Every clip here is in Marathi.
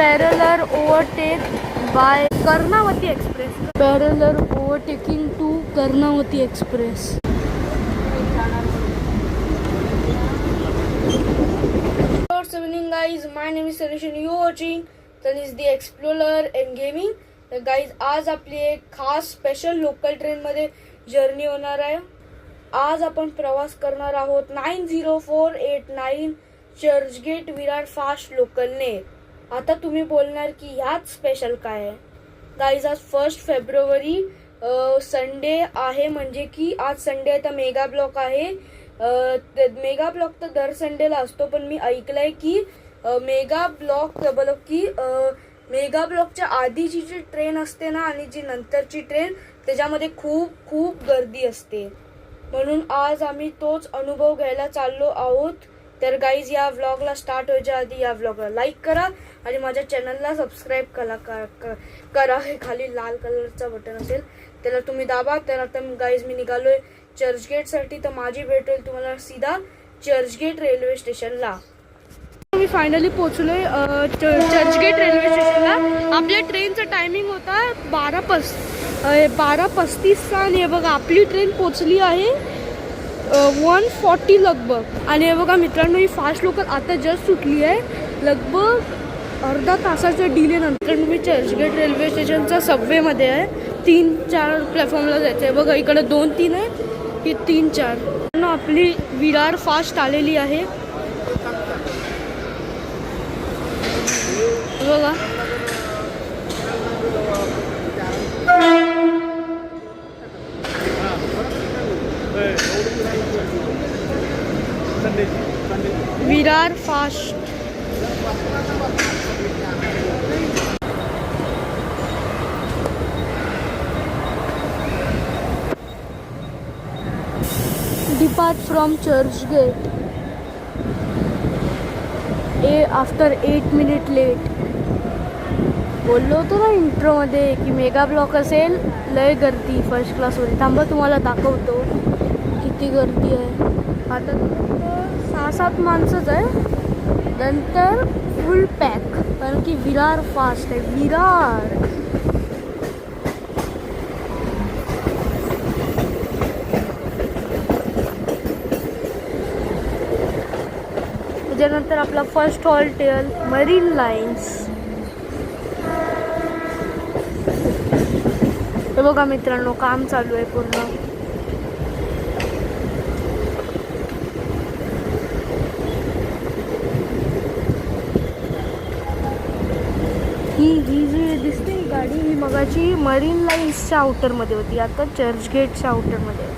parallel overtake by Karnavati Express. Parallel overtaking to Karnavati Express. Good evening guys, my name is Sanish and you are watching Sanish the Explorer and Gaming. तर गाईज आज आपली एक खास स्पेशल लोकल ट्रेन मध्ये जर्नी होणार आहे. आज आपण प्रवास करणार आहोत 90489 चर्चगेट विरार फास्ट लोकलने. आता तुम्ही बोलणार की ह्यात स्पेशल काय आहे. गाईज आज 1 फेब्रुवारी संडे आहे, म्हणजे की आज संडे आहे तर मेगा ब्लॉक आहे. मेगा ब्लॉक तर दर संडेला असतो, पण मी ऐकलंय की मेगा ब्लॉकच्या आधीची जी ट्रेन असते ना आणि जी नंतरची ट्रेन त्याच्यामध्ये खूप खूप गर्दी असते. म्हणून आज आम्ही तोच अनुभव घ्यायला चाललो आहोत. तर गाईज या व्लॉगला स्टार्ट व्हायच्या आधी या व्लॉगला लाईक करा आणि माझ्या चॅनलला सबस्क्राईब करा. हे खाली लाल कलरचा बटन असेल त्याला तुम्ही दाबा. तर आता गाईज मी निघालोय चर्चगेटसाठी. तर माझी भेट होईल तुम्हाला सीधा चर्चगेट रेल्वे स्टेशनला. मी फायनली पोहोचलोय चर्चगेट रेल्वे स्टेशनला. आपल्या ट्रेनचा टायमिंग होता 12:35चा आणि हे बघा आपली ट्रेन पोहोचली आहे 1:40 लगभग. आणि हे बघा मित्रांनो, ही फास्ट लोकल आता जस्ट सुटली आहे. लगभग अर्धा तासाच्या डिले नंतर मी चर्चगेट रेल्वे स्टेशनचा सबवेमध्ये आहे. 3-4 प्लॅटफॉर्मला जायचं आहे. बघा इकडे 2-3 आहे, ही 3-4. आपली विरार फास्ट आलेली आहे बघा. Virar fast. Depart from Churchgate after 8 minutes late. बोललो होतो ना इंट्रोमध्ये की मेगा ब्लॉक असेल, लय गर्दी फर्स्ट क्लासमध्ये. थांबा तुम्हाला दाखवतो किती गर्दी आहे. आता 6-7 माणसंच आहे, नंतर फुल पॅक, कारण की विरार फास्ट आहे. विरार त्याच्यानंतर आपला फर्स्ट हॉल्ट मरीन लाईन्स. हे बघा मित्रांनो, काम चालू आहे पूर्ण. ही जी दिसते ही गाडी, ही मगाची मरीन लाईन्सच्या आउटरमध्ये होती, आता चर्चगेटच्या आउटरमध्ये.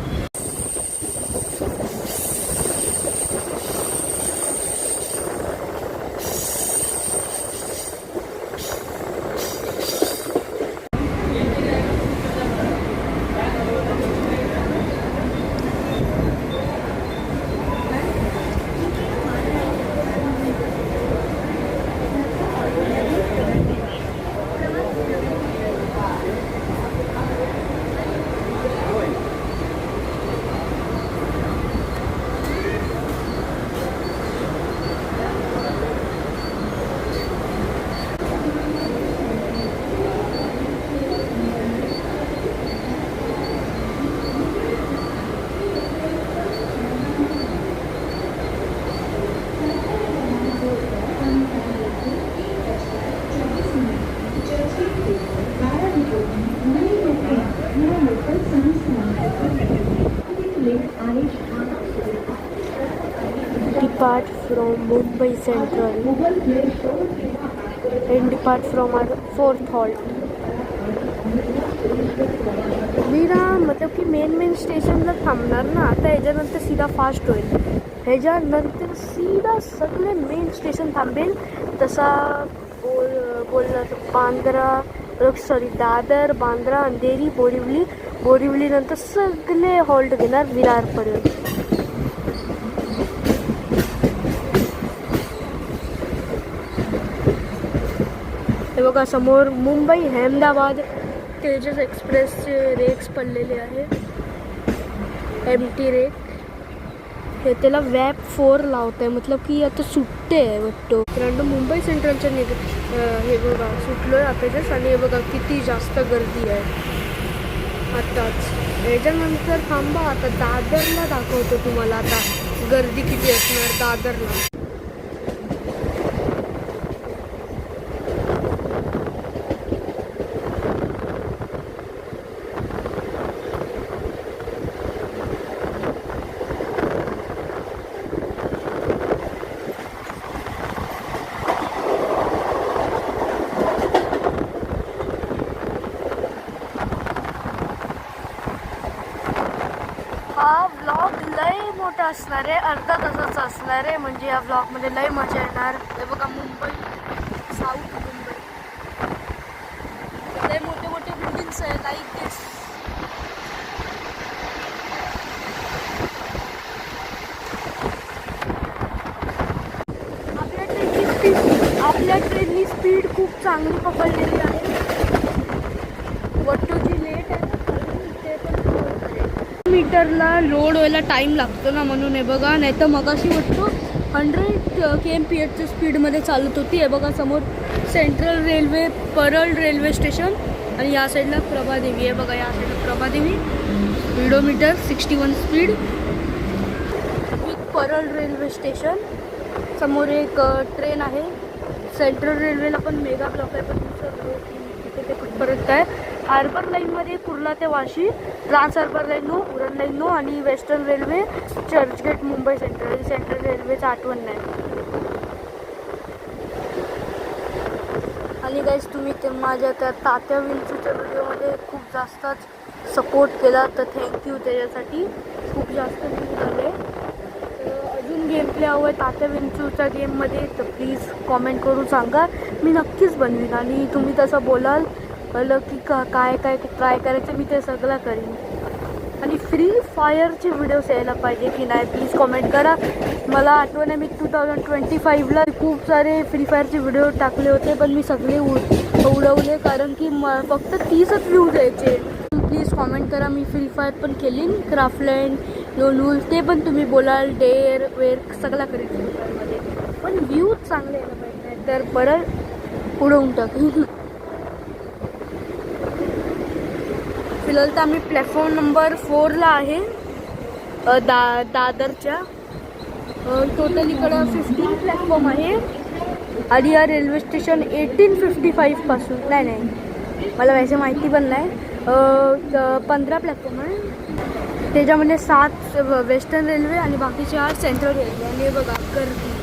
Depart from Mumbai Central and depart from our 4th halt. Virar मतलब की मेन स्टेशनला थांबणार ना. आता ह्याच्यानंतर सीधा फास्ट होईल. ह्याच्यानंतर सीधा सगळे मेन स्टेशन थांबेल. तसा बोलणार दादर, बांद्रा, अंधेरी, बोरिवली नंतर सगळे हॉल्ट घेणार विरारपर्यंत. हे बघा समोर मुंबई अहमदाबाद तेजस एक्सप्रेसचे रेक्स पडलेले आहे, एमटी रेक. हे त्याला वॅप 4 लावत आहे, मतलब की आता सुट्टे आहे वाटतं. कारण मुंबई सेंट्रलच्या हे बघा सुटलोय आताच. आणि हे बघा किती जास्त गर्दी आहे आताच. याच्यानंतर थांबा, आता दादरला दाखवतो तुम्हाला आता गर्दी किती असणार दादरला. हा व्लॉग लय मोठा असणार आहे, अर्धा तासाचा असणार आहे. म्हणजे या व्लॉगमध्ये लय मजा येणार. हे बघा मुंबई, साऊथ मुंबई, लय मोठे मोठे बिल्डिंग्स आहे लाईक दिस. आपल्या ट्रेननी स्पीड खूप चांगली पकडलेली आहे. वट्टोची लेट आहे ते पण मीटरला लोड व्हायला टाईम लागतो ना, म्हणून हे बघा. नाही तर मगाशी वाटतो 100 km/h स्पीडमध्ये चालत होती. हे बघा समोर central railway, Parel railway station आणि या साईडला प्रभादेवी आहे. बघा या साईडला Prabhadevi, speedometer 61 speed with Parel railway station. समोर एक ट्रेन आहे. सेंट्रल रेल्वेला पण मेगा ब्लॉक आहे, पण तिथे ते कुठपर्यंत आहे. हार्बर लाईनमध्ये कुर्ला ते Vashi, trans harbour line no, Uran line no आणि western railway Churchgate Mumbai central. Central रेल्वेचं आठवण नाही. आणि गाईज तुम्ही ते माझ्या त्या तात्या विंचूच्या व्हिडिओमध्ये खूप जास्तच सपोर्ट केला, तर थँक्यू त्याच्यासाठी. खूप जास्त व्ह्यू झाले. अजून गेम प्ले हवं आहे तात्या विंचूच्या गेममध्ये तर प्लीज कॉमेंट करून सांगा, मी नक्कीच बनवीन. आणि तुम्ही तसं बोलाल कळलं की काय काय ट्राय करायचं, मी ते सगळं करीन. आणि फ्री फायरचे व्हिडिओज यायला पाहिजे की नाही प्लीज कॉमेंट करा. मला आठवण आहे मी 2025ला खूप सारे फ्री फायरचे व्हिडिओ टाकले होते, पण मी सगळे उडवले कारण की फक्त 30च व्ह्यूज यायचे. प्लीज कॉमेंट करा. मी फ्री फायर पण केली, क्राफ्टलँड, लोन वुल्फ ते पण तुम्ही बोलाल, डेअर वेअर सगळं करेल फ्री फायरमध्ये. पण व्ह्यूज चांगले यायला पाहिजे, नाही तर परत उडवून टाकू. फिलहाल तर आम्ही प्लॅटफॉर्म नंबर 4ला आहे दादरच्या. टोटल इकडं 15 प्लॅटफॉर्म आहे. आणि या रेल्वे स्टेशन 1855 पासून नाही मला वैसे माहिती पण नाही. 15 प्लॅटफॉर्म आहे. त्याच्यामध्ये 7 वेस्टर्न रेल्वे आणि बाकीचे 8 सेंट्रल रेल्वे. आणि हे बघा गर्दी.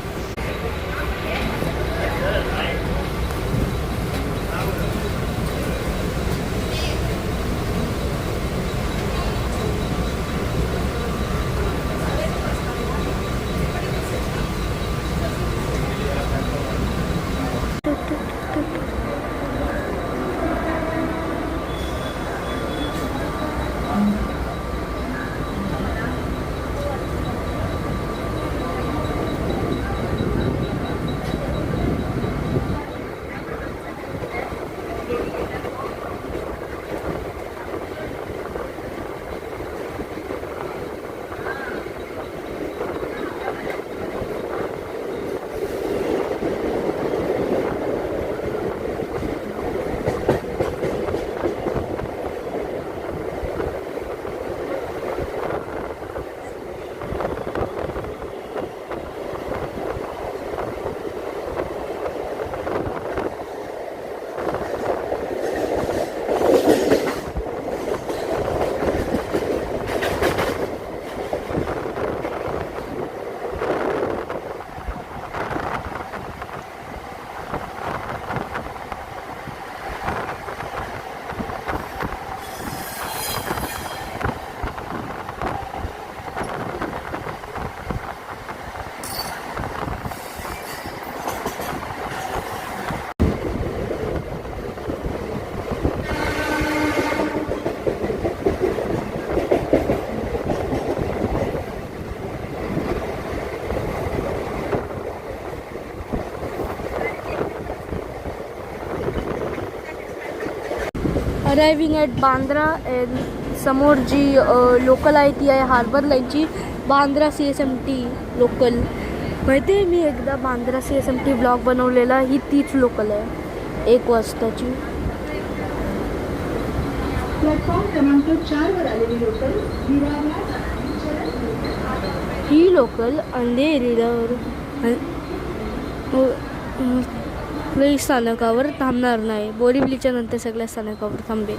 अरायविंग ॲट बांद्रा. समोर जी लोकल आहे ती आहे हार्बर लाईनची. Bandra CSMT local. माहिती आहे मी एकदा बांद्रा CSMT ब्लॉग बनवलेला. ही तीच लोकल आहे 1 वाजताची. प्लॅटफॉर्म क्रमांक 4 वर आलेली लोकल ही लोकल अंधेरीवर स्थानकावर थांबणार नाही. बोरिवलीच्या नंतर सगळ्या स्थानकावर थांबेल.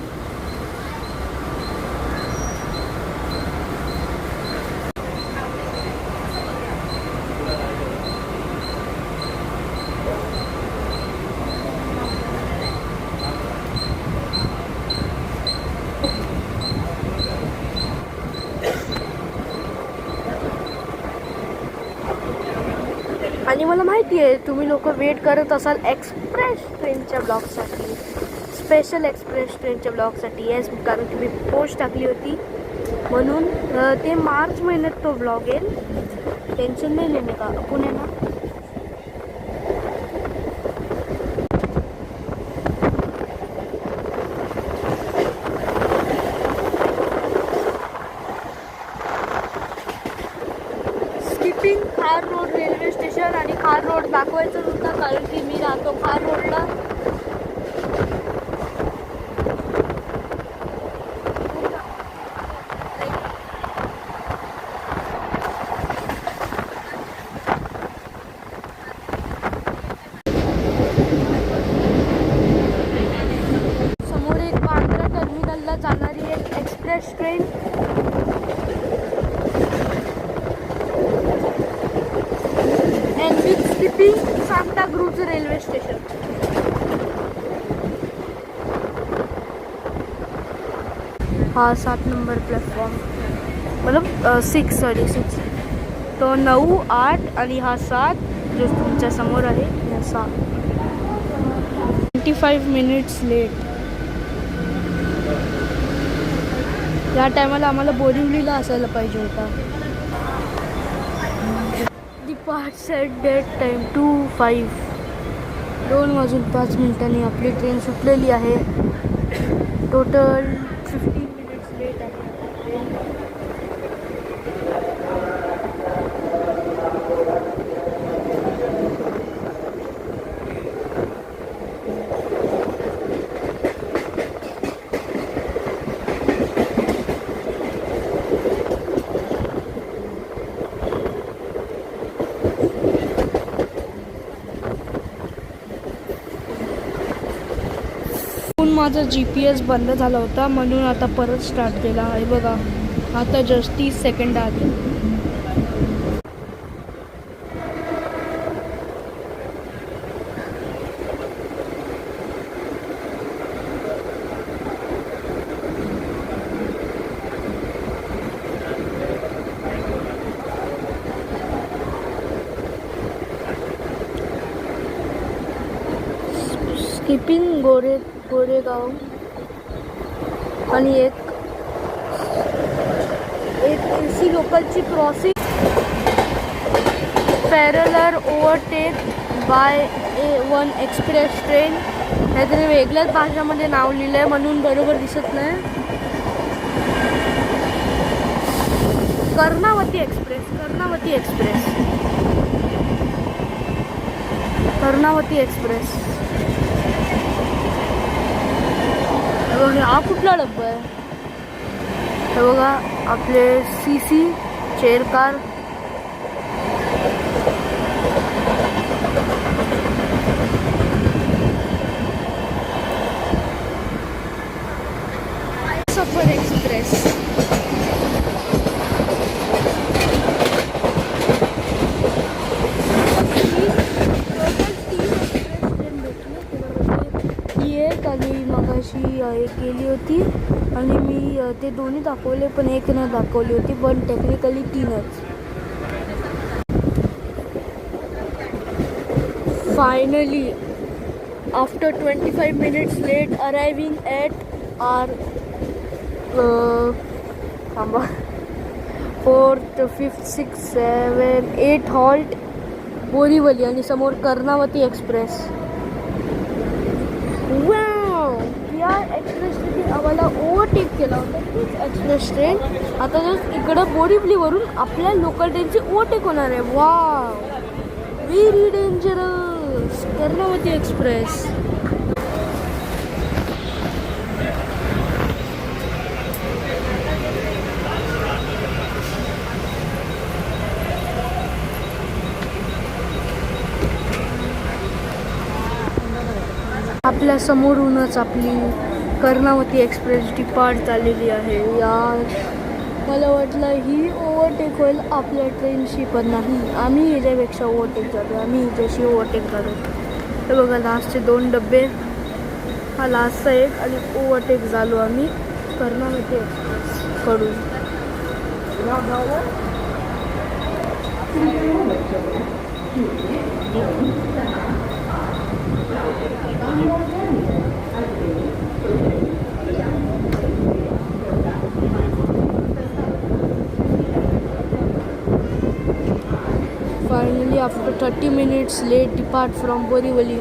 आणि मला माहिती आहे तुम्ही लोक वेट करत असाल एक्सप्रेस ट्रेनच्या ब्लॉगसाठी, स्पेशल एक्सप्रेस ट्रेनच्या ब्लॉगसाठी. येस, कारण तुम्ही पोस्ट टाकली होती म्हणून. ते मार्च महिन्यात तो ब्लॉग येईल. टेन्शन नाही लेणे का पुणे ना. स्किपिंग खार रोड रेल्वे स्टेशन. आणि खार रोड दाखवायचं होतं कारण की मी राहतो खार रोडला. समोर एक बांद्रा टर्मिनलला जाणारी एक express train. Skipping Santa cruise railway station. हा 7 नंबर प्लॅटफॉर्म, मतलब 6 तो 9, 8 आणि हा 7 जो तुमच्या समोर आहे. हा 7. 25 मिनिट्स लेट. या टायमाला आम्हाला बोरिवलीला असायला पाहिजे होता. Departure date time 2:05. 2:05 आपली ट्रेन सुटलेली आहे. टोटल 15 मिनिट्स लेट आहे. माझा GPS बंद झाला होता म्हणून आता परत स्टार्ट केला आहे. बघा आता जस्ट 30 सेकंड आले. स्किपिंग गोरेगाव. आणि एक AC लोकलची crossing. Parallel overtake by A1 express train. काहीतरी वेगळ्याच भाषामध्ये नाव लिहिलं आहे म्हणून बरोबर दिसत नाही. Karnavati express. Karnavati express. Karnavati express. हा कुठला डब्बा आहे? हे बघा आपले CC चेअर कार. सफर एक्सप्रेस. आणि मगाशी एक गेली होती आणि मी ते दोन्ही दाखवले पण एक नाही दाखवली होती, पण टेक्निकली 3च. Finally after 25 minutes late arriving at our 4th, 5th, 6th, 7th, 8th halt Borivali आणि समोर कर्णावती एक्सप्रेस. वाव, या एक्सप्रेसची मला ओव्हरटेक केला होता तीच एक्सप्रेस ट्रेन आता जस्ट इकडं बोरिवलीवरून आपल्या लोकल ट्रेनची ओव्हरटेक होणार आहे. Wow, very dangerous. Karnavati express. आपल्या समोरूनच आपली कर्णावती एक्सप्रेस डिपार्ट झालेली आहे. यार मला वाटलं ही ओव्हरटेक होईल आपल्या ट्रेनशी, पण नाही, आम्ही हिच्यापेक्षा ओव्हरटेक झालो. आम्ही हिच्याशी ओव्हरटेक झालो. हे बघा लास्टचे 2 डबे, हा लास्टचा एक, आणि ओव्हरटेक झालो आम्ही कर्णावती एक्सप्रेस कडून. Finally, after 30 minutes late depart from Borivali.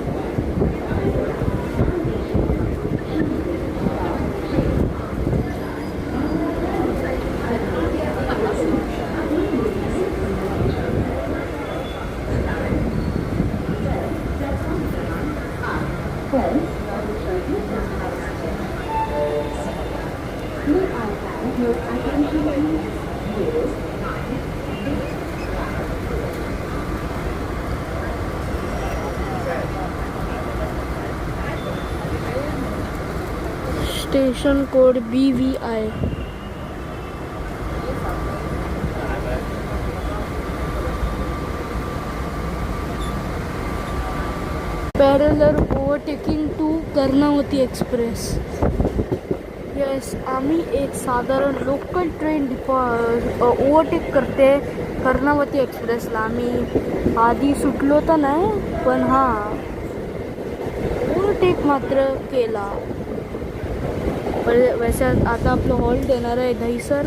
Station code BVI. Parallel overtaking to Karnavati express. Yes, आम्ही एक साधारण लोकल ट्रेन ओव्हरटेक करते कर्णावती एक्सप्रेसला. आम्ही आधी सुटलो तर नाही, पण हां ओव्हरटेक मात्र केला. वैसे आता आपलं हॉल्ट येणार आहे Dahisar.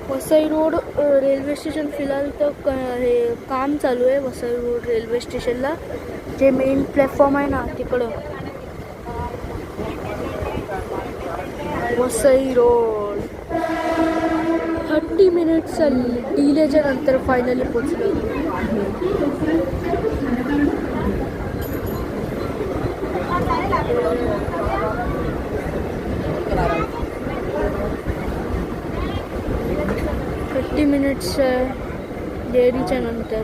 Vasai road railway station फिलहाल तर हे काम चालू आहे वसई रोड रेल्वे स्टेशनला. जे मेन प्लॅटफॉर्म आहे ना तिकडं. वसई रोड 30 मिनिट्सच्या डिलेच्या नंतर फायनली पोचलो. 30 मिनिट्सच्या देरीच्या नंतर.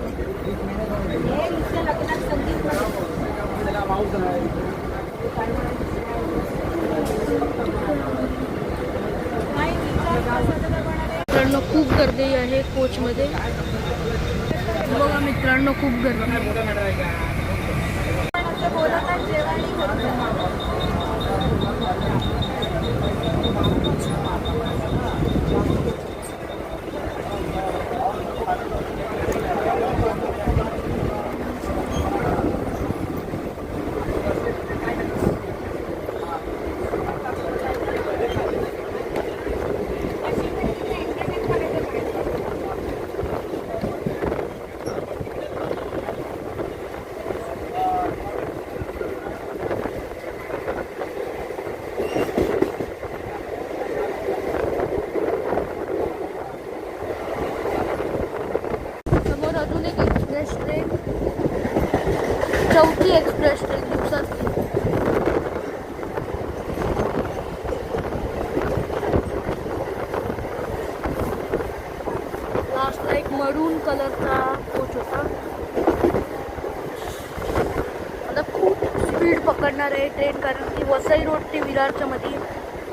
मित्रांनो खूप गर्दी आहे कोचमध्ये. बघा मित्रांनो खूप गर्दी. अजून एक एक्सप्रेस ट्रेन, चौथी एक्सप्रेस ट्रेन दिवसातली. लास्टला एक मरून कलरचा कोच होता. आता खूप स्पीड पकडणार आहे ट्रेन, कारण की वसई रोड ते विरारच्या मध्ये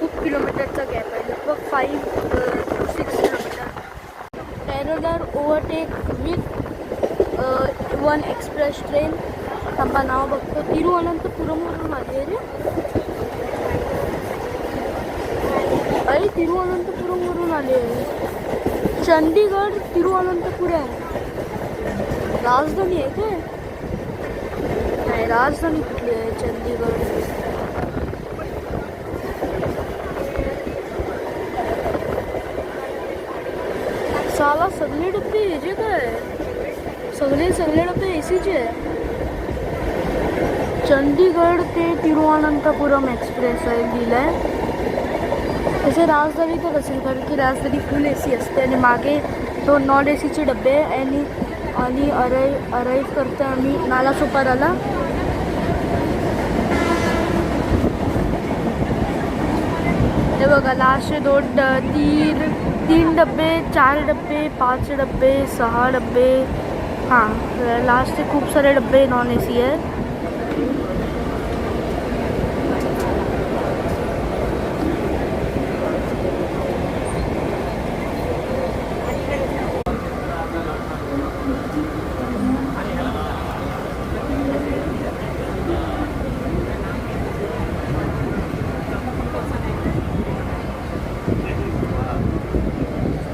खूप किलोमीटरचा गॅप आहे, लगभग 5-6 kilometre. Parallel overtake with 1 express train. थांबा नाव बघतो. तिरुवनंतपुरमवरून आली आहे रे. अरे तिरुवनंतपुरमवरून आली आहे. चंदीगड तिरुवनंतपुरम राजधानी आहे काय? नाही, राजधानी कुठली आहे? चंदीगड. साला सगळे डब्बे याचे काय? सगळे डब्बे एसीचे आहे. चंदीगड ते तिरुवनंतपुरम एक्सप्रेस आहे लिहिलंय. तसे राजधानी तर असेल, कारण की राजधानी फुल एसी असते आणि मागे 2 नॉन एसीचे डबे आणि अराईव्ह करतो आम्ही नालासोपाराला. हे बघा लास्टचे 3 डब्बे, 4 डब्बे, 5 डब्बे, 6 डब्बे. हां, लास्टचे खूप सारे डब्बे नॉन एसी आहेत.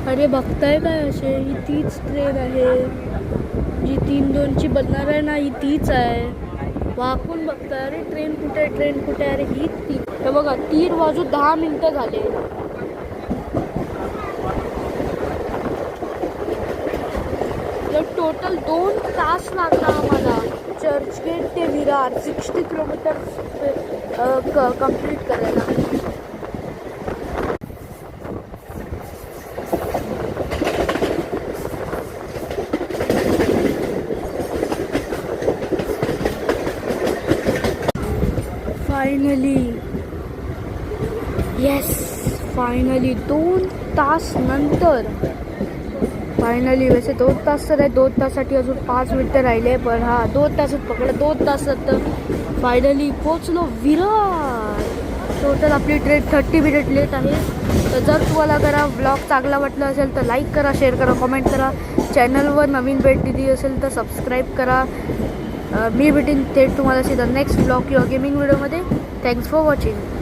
अरे बघताय काय, असे ही तीच ट्रेन आहे जी 3-2ची बनणार आहे ना, ही तीच आहे. वाकून बघताय, अरे ट्रेन कुठे आहे, ट्रेन कुठे आहे? अरे ही ती. हे बघा 3 वाजून 10 मिनिटं झाले. टोटल 2 तास लागला आम्हाला चर्चगेट ते विरार 60 किलोमीटर कंप्लीट करायला. फायनली 2 तास नंतर फायनली. वैसे 2 तास तर आहे, 2 तासासाठी अजून 5 मिनिटं राहिले, पण हा 2 तासात पकडलं. 2 तासात फायनली पोचलो विरार. टोटल आपली ट्रेन 30 मिनिट लेट आहे. तर जर तुम्हाला ब्लॉग चांगला वाटला असेल तर लाईक करा, शेअर करा, कमेंट करा. चॅनलवर नवीन भेट दिली असेल तर सबस्क्राईब करा. मी भेटेन थेट तुम्हाला सीधा नेक्स्ट ब्लॉग किंवा गेमिंग व्हिडिओमध्ये. Thanks for watching.